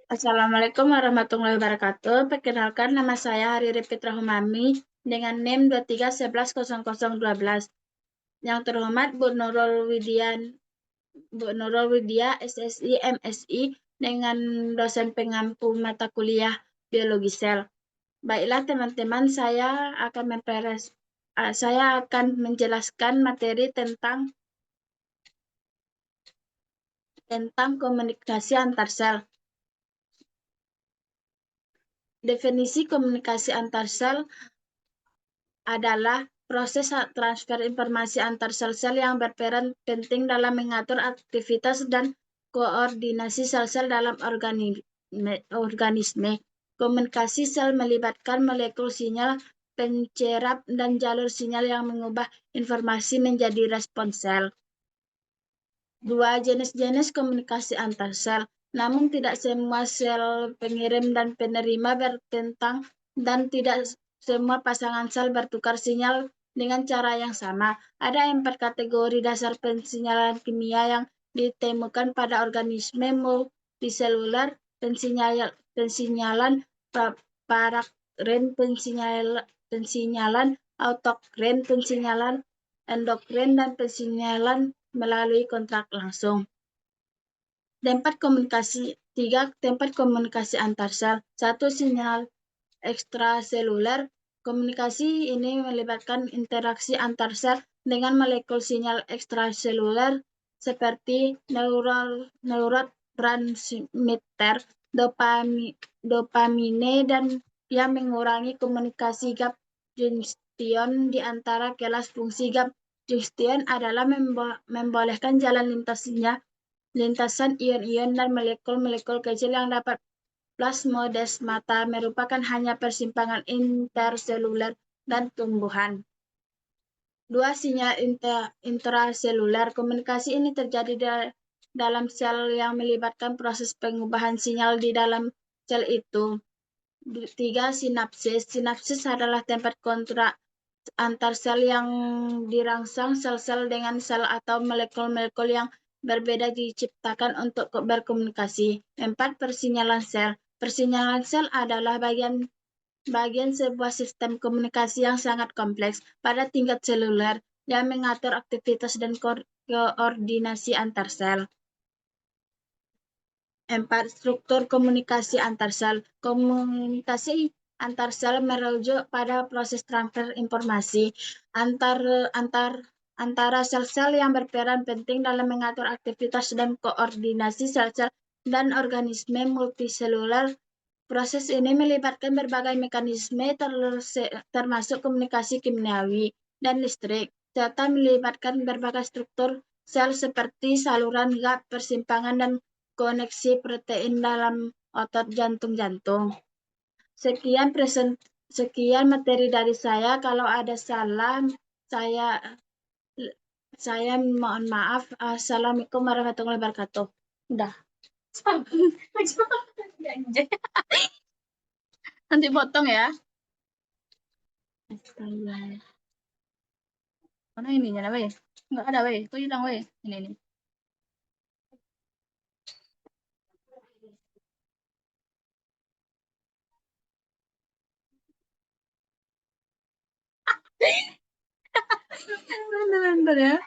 Assalamualaikum warahmatullahi wabarakatuh. Perkenalkan, nama saya Hariri Fitra Humami dengan NIM 23110012. Yang terhormat Bu Nurul Widya, SSI, MSI, dengan dosen pengampu mata kuliah biologi sel. Baiklah teman-teman, saya akan menjelaskan materi tentang komunikasi antar sel. Definisi komunikasi antar sel adalah proses transfer informasi antar sel-sel yang berperan penting dalam mengatur aktivitas dan koordinasi sel-sel dalam organisme. Komunikasi sel melibatkan molekul sinyal, pencerap, dan jalur sinyal yang mengubah informasi menjadi respons sel. Dua jenis-jenis komunikasi antar sel, namun tidak semua sel pengirim dan penerima bertentang dan tidak semua pasangan sel bertukar sinyal dengan cara yang sama. Ada 4 kategori dasar pensinyalan kimia yang ditemukan pada organisme multiselular: pensinyalan parakren, pensinyalan autokren, pensinyalan endokrin, dan pensinyalan melalui kontak langsung. Tempat komunikasi antar sel. 1. Sinyal ekstraseluler. Komunikasi ini melibatkan interaksi antar sel dengan molekul sinyal ekstraseluler seperti neurotransmitter, dopamine, dan yang mengurangi komunikasi gap junction di antara kelas fungsi. Gap junction adalah membolehkan jalan lintasan ion-ion dan molekul-molekul kecil yang dapat plasmodesmata, merupakan hanya persimpangan interseluler dan tumbuhan. 2. Sinyal intraseluler. Komunikasi ini terjadi dalam sel yang melibatkan proses pengubahan sinyal di dalam sel itu. 3. Sinapsis. Sinapsis adalah tempat kontrak antar sel yang dirangsang sel-sel dengan sel atau molekul-molekul yang berbeda diciptakan untuk berkomunikasi. 4. Persinyalan sel. Persinyalan sel adalah bagian sebuah sistem komunikasi yang sangat kompleks pada tingkat seluler yang mengatur aktivitas dan koordinasi antar sel. 4. Struktur komunikasi antar sel. Komunikasi antar sel merujuk pada proses transfer informasi antara sel-sel yang berperan penting dalam mengatur aktivitas dan koordinasi sel-sel dan organisme multiseluler. Proses ini melibatkan berbagai mekanisme termasuk komunikasi kimiawi dan listrik, serta melibatkan berbagai struktur sel seperti saluran gap, persimpangan, dan koneksi protein dalam otot jantung. Sekian materi dari saya. Kalau ada salah, saya mohon maaf. Assalamualaikum warahmatullahi wabarakatuh. Udah. Nanti potong ya. Mana ininya, weh? Nggak ada, weh. Itu hilang, weh. Ini. Bentar ya.